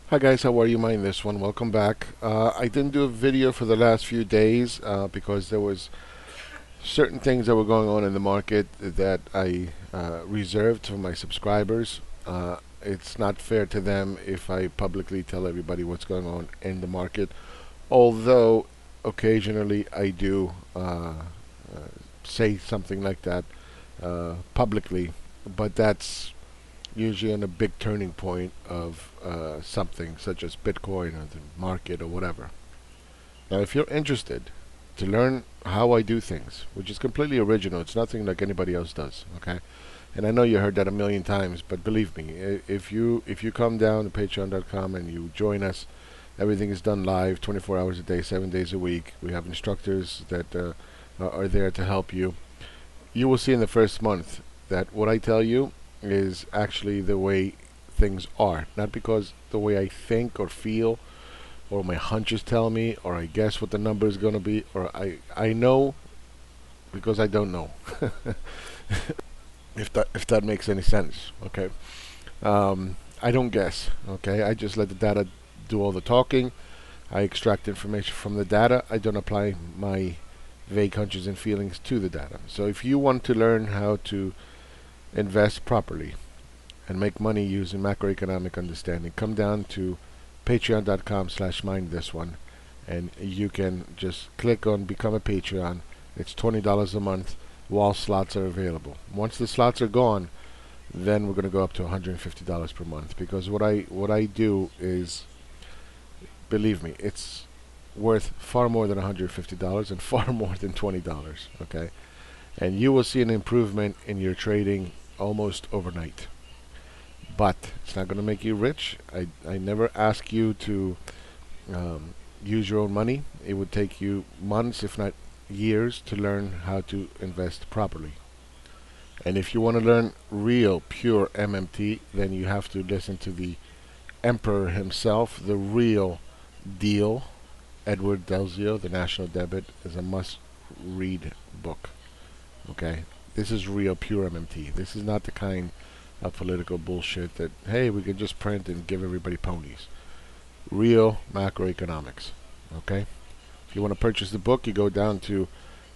Hi guys, how are you? Mind this one. Welcome back. I didn't do a video for the last few days because there was certain things that were going on in the market that I reserved for my subscribers. It's not fair to them if I publicly tell everybody what's going on in the market, although occasionally I do say something like that publicly, but that's usually on a big turning point of something such as Bitcoin or the market or whatever. Now, if you're interested to learn how I do things, which is completely original, it's nothing like anybody else does, okay? And I know you heard that a million times, but believe me, if you come down to patreon.com and you join us, everything is done live, 24 hours a day, 7 days a week. We have instructors that are there to help you. You will see in the first month that what I tell you is actually the way things are, not because the way I think or feel or my hunches tell me or I guess what the number is going to be or I know because I don't know. If that makes any sense, okay? I don't guess, okay? I just let the data do all the talking. I extract information from the data. I don't apply my vague hunches and feelings to the data. So if you want to learn how to invest properly and make money using macroeconomic understanding, come down to patreon.com/mindthisone and you can just click on become a Patreon. It's $20 a month while slots are available. Once the slots are gone, then we're going to go up to $150 per month, because what I do is, believe me, it's worth far more than $150 and far more than $20, okay? And you will see an improvement in your trading almost overnight. But it's not going to make you rich. I never ask you to use your own money. It would take you months, if not years, to learn how to invest properly. And if you want to learn real, pure MMT, then you have to listen to the emperor himself, the real deal. Edward Delzio, The National Debit, is a must-read book. Okay, this is real, pure MMT. This is not the kind of political bullshit that, hey, we can just print and give everybody ponies. Real macroeconomics. Okay, if you want to purchase the book, you go down to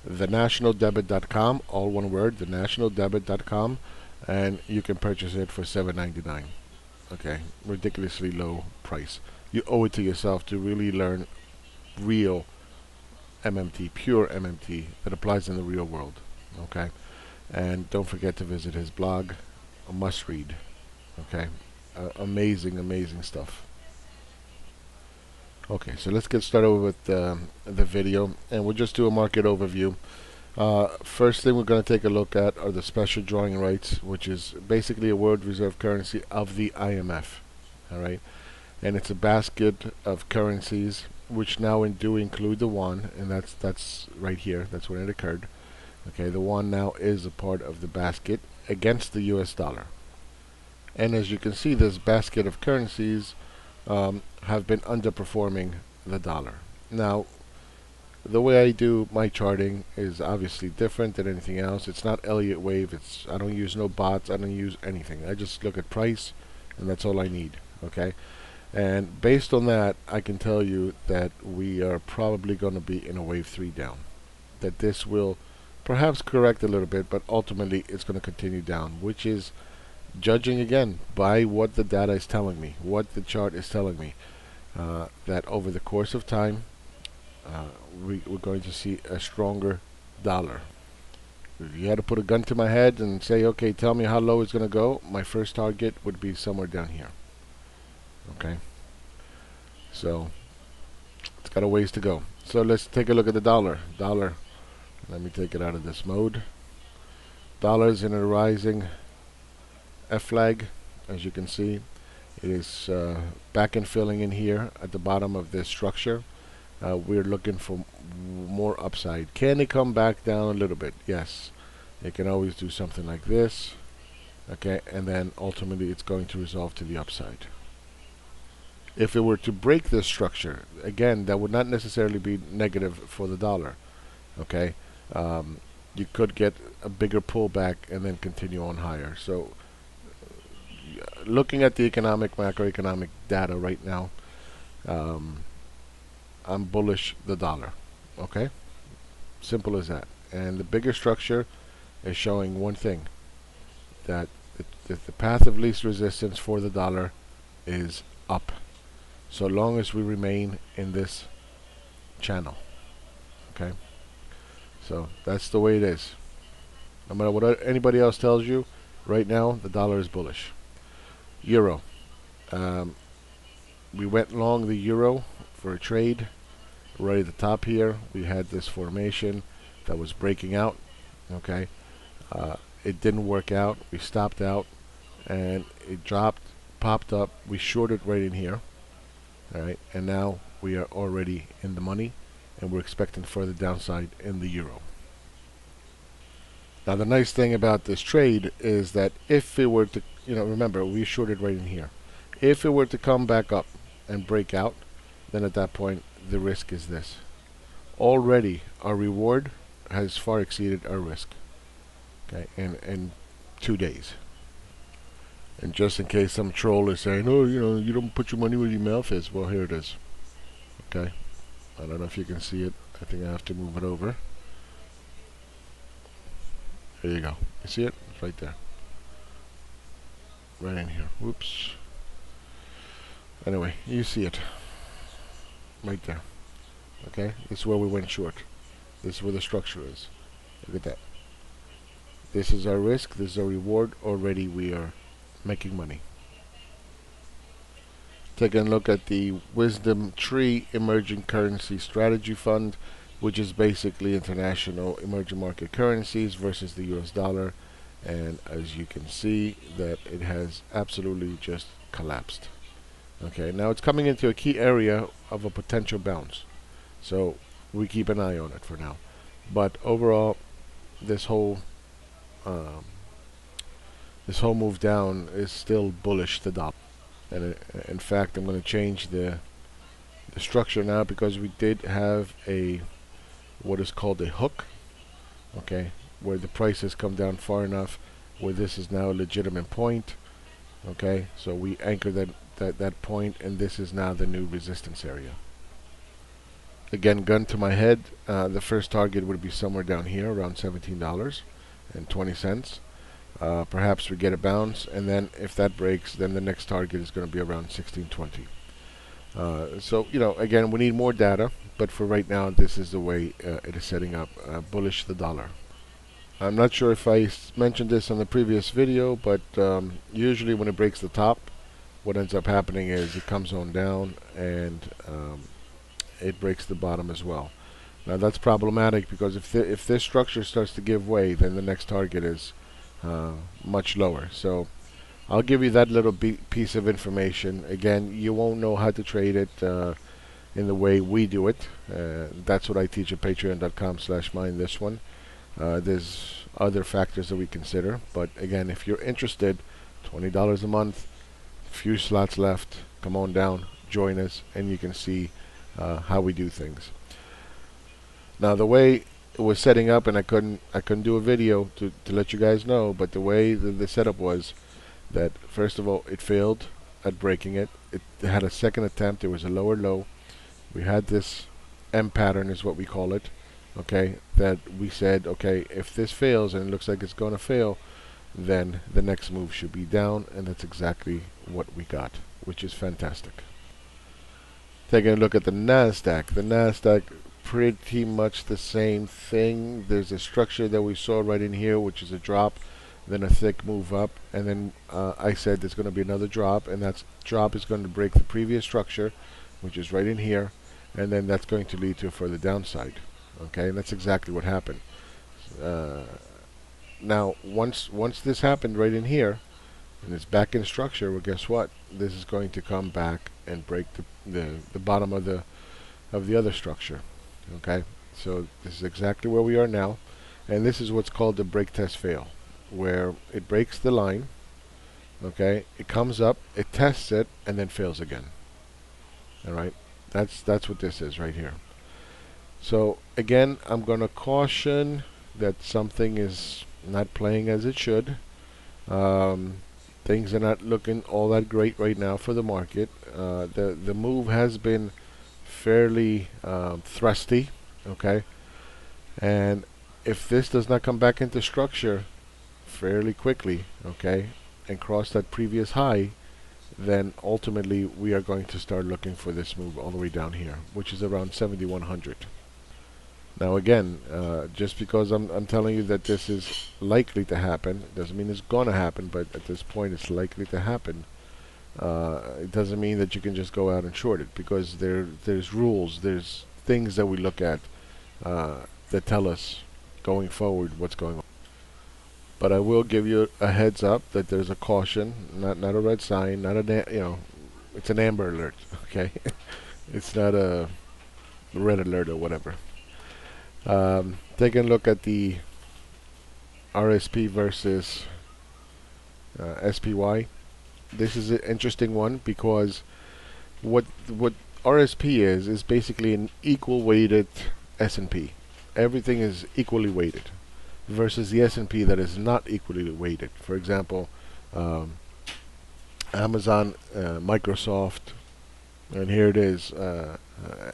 thenationaldebit.com, all one word, thenationaldebit.com, and you can purchase it for $7.99. Okay, ridiculously low price. You owe it to yourself to really learn real MMT, pure MMT that applies in the real world. Okay, and don't forget to visit his blog, a must read. Okay, amazing, amazing stuff. Okay, so let's get started with the video, and we'll just do a market overview. First thing we're going to take a look at are the special drawing rights, which is basically a world reserve currency of the IMF. All right, and it's a basket of currencies, which now do include the yuan, and that's right here. That's when it occurred. Okay, the yuan now is a part of the basket against the US dollar. And as you can see, this basket of currencies have been underperforming the dollar. Now, the way I do my charting is obviously different than anything else. It's not Elliott wave. I don't use no bots. I don't use anything. I just look at price, and that's all I need. Okay, and based on that, I can tell you that we are probably going to be in a wave 3 down. That this will perhaps correct a little bit, but ultimately it's going to continue down, which is judging again by what the data is telling me, what the chart is telling me, that over the course of time, we're going to see a stronger dollar. If you had to put a gun to my head and say, okay, tell me how low it's going to go, my first target would be somewhere down here. Okay, so it's got a ways to go. So let's take a look at the dollar. Let me take it out of this mode. Dollar's in a rising F flag, as you can see. It is back and filling in here at the bottom of this structure. We're looking for more upside. Can it come back down a little bit? Yes. It can always do something like this. Okay, and then ultimately it's going to resolve to the upside. If it were to break this structure, again, that would not necessarily be negative for the dollar. Okay, you could get a bigger pullback and then continue on higher. So Looking at the macroeconomic data right now, um, I'm bullish the dollar. Okay, simple as that. And the bigger structure is showing one thing, that the path of least resistance for the dollar is up, so long as we remain in this channel. Okay, so that's the way it is. No matter what anybody else tells you, right now the dollar is bullish. Euro. Um, we went long the euro for a trade. Right at the top here, we had this formation that was breaking out. Okay, it didn't work out. We stopped out, and it dropped, popped up. We shorted right in here. All right, and now we are already in the money, and we're expecting further downside in the euro. Now the nice thing about this trade is that if it were to, remember we shorted right in here. If it were to come back up and break out, then at that point the risk is this. Already our reward has far exceeded our risk. Okay, in 2 days. And just in case some troll is saying, oh, you don't put your money where your mouth is. Well, here it is. Okay, I don't know if you can see it. I think I have to move it over. There you go. You see it? It's right there. Right in here. Whoops. Anyway, you see it. Right there. Okay? This is where we went short. This is where the structure is. Look at that. This is our risk. This is our reward. Already we are making money. Taking a look at the Wisdom Tree Emerging Currency Strategy Fund, which is basically international emerging market currencies versus the US dollar. And as you can see, that it has absolutely just collapsed. Okay, now it's coming into a key area of a potential bounce. So we keep an eye on it for now. But overall, this whole move down is still bullish the dollar. And in fact, I'm going to change the structure now, because we did have what is called a hook, okay, where the price has come down far enough where this is now a legitimate point. Okay, so we anchor that point, and this is now the new resistance area. Again, gun to my head, the first target would be somewhere down here around $17.20. Perhaps we get a bounce, and then if that breaks, then the next target is going to be around $16.20. So again, we need more data, but for right now, this is the way it is setting up. Bullish the dollar. I'm not sure if I mentioned this on the previous video, but usually when it breaks the top, what ends up happening is it comes on down, and it breaks the bottom as well. Now that's problematic, because if this structure starts to give way, then the next target is much lower. So I'll give you that little piece of information. Again, you won't know how to trade it in the way we do it. That's what I teach at patreon.com/mindthisone. There's other factors that we consider, but again, if you're interested, $20 a month, few slots left. Come on down, join us, and you can see how we do things. Now the way it was setting up, and I couldn't do a video to let you guys know, but the way the setup was that, first of all, it failed at breaking it. It had a second attempt. It was a lower low. We had this M pattern is what we call it, okay, that we said, okay, if this fails, and it looks like it's going to fail, then the next move should be down, and that's exactly what we got, which is fantastic. Taking a look at the NASDAQ. The NASDAQ, pretty much the same thing. There's a structure that we saw right in here, which is a drop, then a thick move up, and then I said there's going to be another drop, and that drop is going to break the previous structure, which is right in here, and then that's going to lead to a further downside. Okay, and that's exactly what happened. Now, once this happened right in here, and it's back in structure, well, guess what? This is going to come back and break the bottom of the other structure. Okay, so this is exactly where we are now, and this is what's called the break test fail, where it breaks the line. Okay, it comes up, it tests it, and then fails again. All right, that's what this is right here. So again, I'm going to caution that something is not playing as it should. The Things are not looking all that great right now for the market. The move has been fairly thrusty, okay? And if this does not come back into structure fairly quickly, okay, and cross that previous high, then ultimately we are going to start looking for this move all the way down here, which is around 7,100. Now again, just because I'm telling you that this is likely to happen, doesn't mean it's going to happen, but at this point it's likely to happen. It doesn't mean that you can just go out and short it, because there's rules, there's things that we look at that tell us going forward what's going on. But I will give you a heads up that there's a caution, not a red sign, not a it's an amber alert, okay? It's not a red alert or whatever. Taking a look at the RSP versus SPY. This is an interesting one because what RSP is basically an equal weighted S&P. Everything is equally weighted versus the S&P that is not equally weighted. For example, Amazon, Microsoft, and here it is,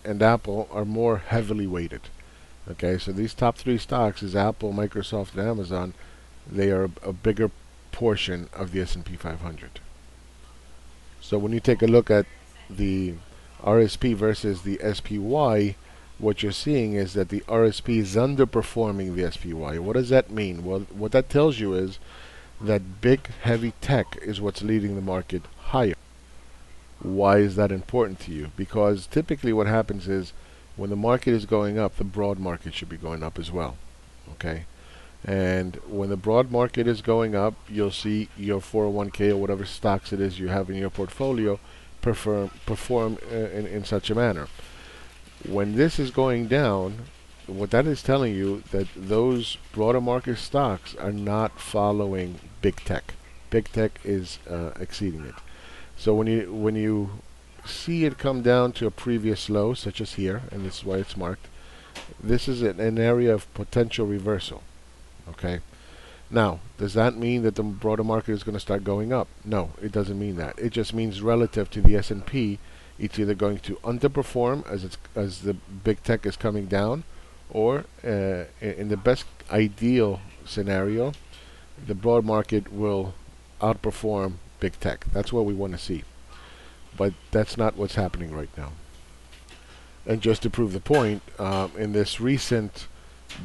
and Apple are more heavily weighted. Okay, so these top three stocks is Apple, Microsoft, and Amazon. They are a bigger portion of the S&P 500. So when you take a look at the RSP versus the SPY, what you're seeing is that the RSP is underperforming the SPY. What does that mean? Well, what that tells you is that big, heavy tech is what's leading the market higher. Why is that important to you? Because typically what happens is when the market is going up, the broad market should be going up as well. Okay? And when the broad market is going up, you'll see your 401k or whatever stocks it is you have in your portfolio perform in such a manner. When this is going down, what that is telling you that those broader market stocks are not following big tech. Big tech is exceeding it. So when you see it come down to a previous low, such as here, and this is why it's marked, this is an area of potential reversal. Okay. Now, does that mean that the broader market is going to start going up? No, it doesn't mean that. It just means relative to the S&P, it's either going to underperform as the big tech is coming down, or in the best ideal scenario, the broad market will outperform big tech. That's what we want to see. But that's not what's happening right now. And just to prove the point, in this recent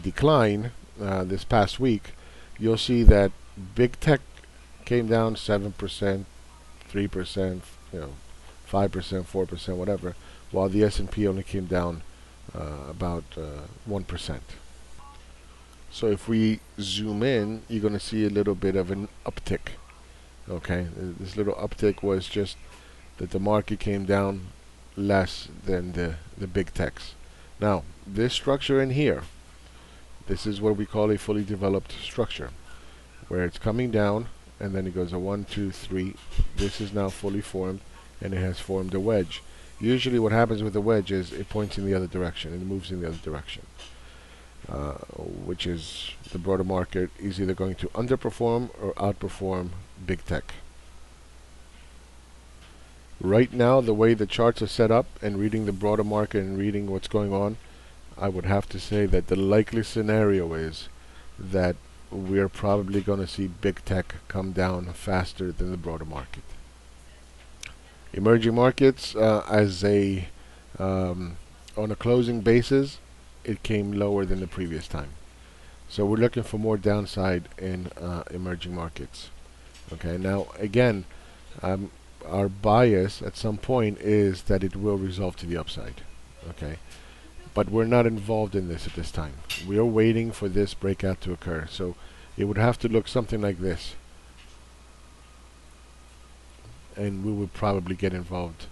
decline, this past week, you'll see that big tech came down 7%, 3%, 5%, 4%, whatever, while the S&P only came down about 1%. So if we zoom in, you're going to see a little bit of an uptick. Okay, this little uptick was just that the market came down less than the big techs. Now, this structure in here, this is what we call a fully developed structure, where it's coming down and then it goes a 1, 2, 3. This is now fully formed and it has formed a wedge. Usually what happens with a wedge is it points in the other direction and it moves in the other direction, which is the broader market is either going to underperform or outperform big tech. Right now, the way the charts are set up and reading the broader market and reading what's going on, I would have to say that the likely scenario is that we're probably going to see big tech come down faster than the broader market. Emerging markets, on a closing basis, it came lower than the previous time. So we're looking for more downside in emerging markets. Okay, now again, our bias at some point is that it will resolve to the upside. Okay, but we're not involved in this at this time. We are waiting for this breakout to occur. So it would have to look something like this, and we would probably get involved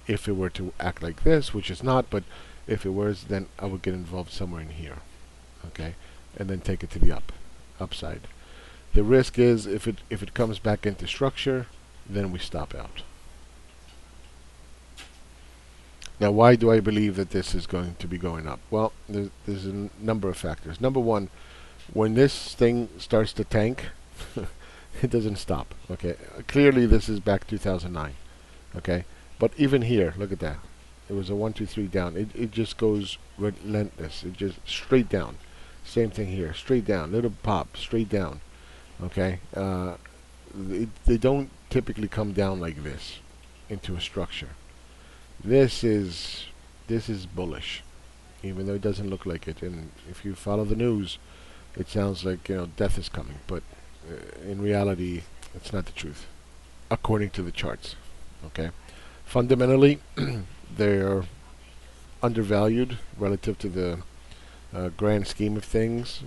if it were to act like this, which is not, but if it was, then I would get involved somewhere in here. Okay, and then take it to the upside. The risk is if it comes back into structure, then we stop out. Now, why do I believe that this is going to be going up? Well, there's a number of factors. Number one, when this thing starts to tank, It doesn't stop. Okay, clearly this is back 2009. Okay, but even here, look at that. It was a 1, 2, 3 down. It just goes relentless. It just straight down. Same thing here, straight down. Little pop, straight down. Okay, they don't typically come down like this into a structure. This is bullish, even though it doesn't look like it. And if you follow the news, it sounds like death is coming. But in reality, it's not the truth, according to the charts. Okay, fundamentally, they're undervalued relative to the grand scheme of things.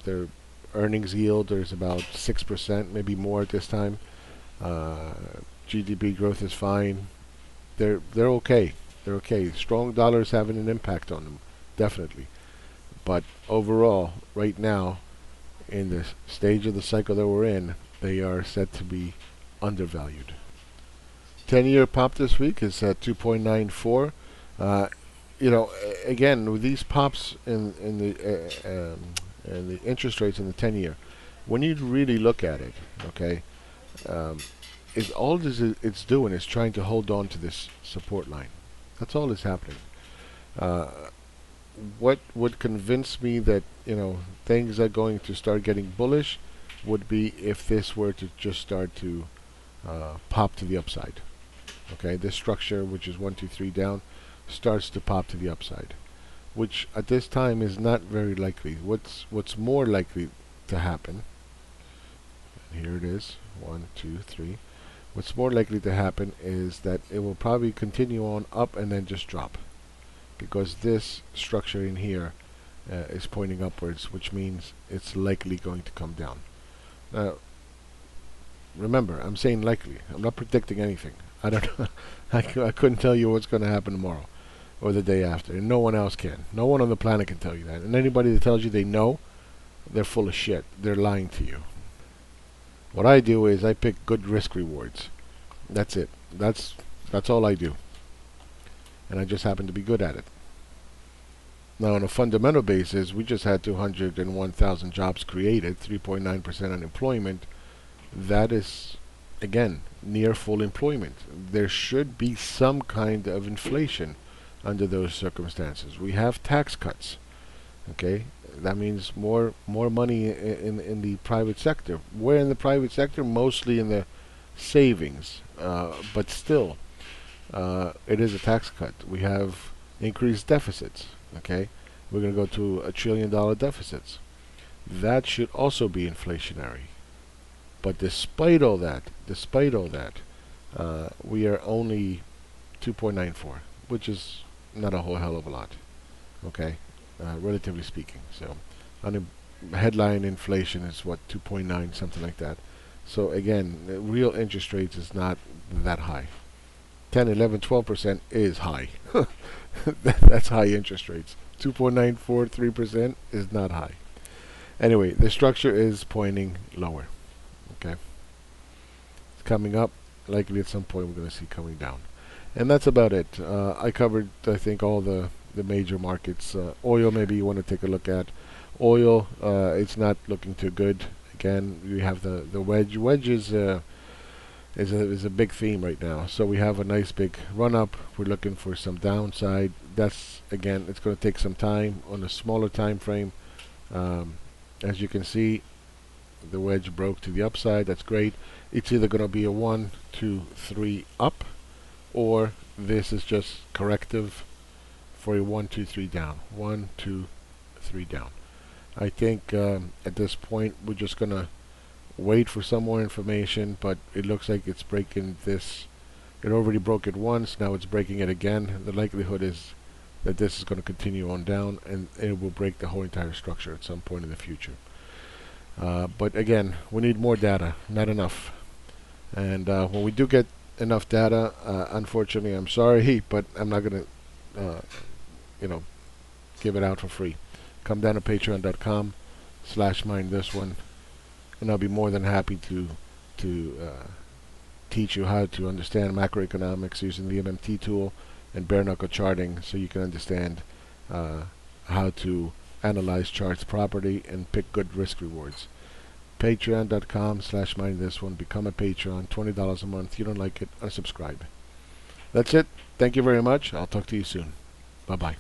Their earnings yield is about 6%, maybe more at this time. GDP growth is fine. They're okay. They're okay. Strong dollar is having an impact on them, definitely. But overall, right now, in the stage of the cycle that we're in, they are said to be undervalued. 10-year pop this week is at 2.94. Again, with these pops in the interest rates in the 10-year, when you really look at it, okay, all it's doing is trying to hold on to this support line. That's all that's happening. What would convince me that things are going to start getting bullish would be if this were to just start to pop to the upside. Okay, this structure, which is 1, 2, 3 down, starts to pop to the upside, which at this time is not very likely. What's more likely to happen? And here it is, 1, 2, 3. What's more likely to happen is that it will probably continue on up and then just drop, because this structure in here is pointing upwards, which means it's likely going to come down. Now, remember, I'm saying likely. I'm not predicting anything. I don't know. I couldn't tell you what's going to happen tomorrow or the day after, and no one else can. No one on the planet can tell you that. And anybody that tells you they know, they're full of shit. They're lying to you. What I do is I pick good risk rewards. That's it. That's all I do. And I just happen to be good at it. Now, on a fundamental basis, we just had 201,000 jobs created, 3.9% unemployment. That is, again, near full employment. There should be some kind of inflation under those circumstances. We have tax cuts. Okay, that means more money in the private sector. Where in the private sector? Mostly in the savings, but still, it is a tax cut. We have increased deficits. Okay, we're going to go to $1 trillion deficits. That should also be inflationary. But despite all that, we are only 2.94, which is not a whole hell of a lot. Okay. Relatively speaking. So, on a headline inflation is what, 2.9, something like that. So again, real interest rates is not that high. 10, 11, 12% is high. That's high interest rates. 2.94, 3% is not high. Anyway, the structure is pointing lower. Okay, it's coming up. Likely at some point we're going to see coming down, and that's about it. I covered, I think, all the major markets. Oil, maybe you want to take a look at. Oil, it's not looking too good. Again, we have the wedge. Wedge is a big theme right now. So we have a nice big run up. We're looking for some downside. That's, again, it's going to take some time on a smaller time frame. As you can see, the wedge broke to the upside. That's great. It's either going to be a 1, 2, 3 up, or this is just corrective for a 1, 2, 3 down. 1, 2, 3 down. I think at this point we're just going to wait for some more information, but it looks like it's breaking this. It already broke it once, now it's breaking it again. The likelihood is that this is going to continue on down, and it will break the whole entire structure at some point in the future. But again, we need more data, not enough. And when we do get enough data, unfortunately, I'm sorry, but I'm not going to, give it out for free. Come down to patreon.com/mindthisone, and I'll be more than happy to teach you how to understand macroeconomics using the MMT tool and bare knuckle charting, so you can understand how to analyze charts properly and pick good risk rewards. Patreon.com/mindthisone. Become a patron. $20 a month. You don't like it, unsubscribe. That's it. Thank you very much. I'll talk to you soon. Bye-bye.